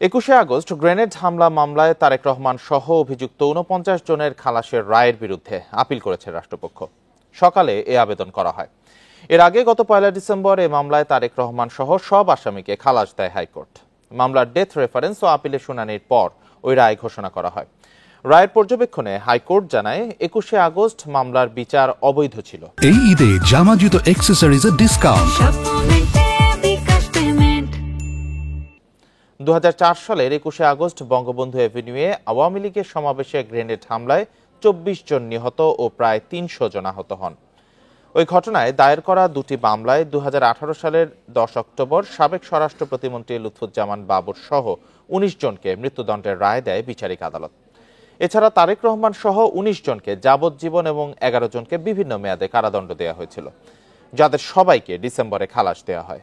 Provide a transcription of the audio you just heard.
21শে August grenade হামলা মামলায় তারেক রহমান সহ অভিযুক্ত ৪৯ জনের খালাসের রায়ের বিরুদ্ধে আপিল করেছে রাষ্ট্রপক্ষ। সকালে এ আবেদন করা হয়। এর আগে গত ১ ডিসেম্বর এ মামলায় তারেক রহমান সহ সব আসামিকে খালাস দেয় হাইকোর্ট। মামলার ডেথ রেফারেন্স ও আপিলের শুনানির পর ওই রায় ঘোষণা করা হয়। রায়ের পর্যবেক্ষণে হাইকোর্ট জানায় ২১শে আগস্ট মামলার বিচার অবৈধ ছিল। এই ঈদে জামা জুতো অ্যাক্সেসরিজের ডিসকাউন্ট। ২০০৪ সালের ২১শে আগস্ট বঙ্গবন্ধু এভিনিউয়ে আওয়ামী লীগের সমাবেশে গ্রেনেড হামলায় ২৪ জন নিহত ও প্রায় ৩০০ জন আহত হন। ওই ঘটনায় দায়ের করা দুটি মামলায় ২০১৮ সালের ১০ অক্টোবর সাবেক স্বরাষ্ট্র প্রতিমন্ত্রী লুৎফুজ্জামান বাবর সহ ১৯ জনকে মৃত্যুদণ্ডের রায় দেয় বিচারিক আদালত। এছাড়া তারেক রহমান সহ ১৯ জনকে যাবজ্জীবন এবং ১১ জনকে বিভিন্ন মেয়াদে কারাদণ্ড দেওয়া হয়েছিল, যাদের সবাইকে ডিসেম্বরে খালাস দেওয়া হয়।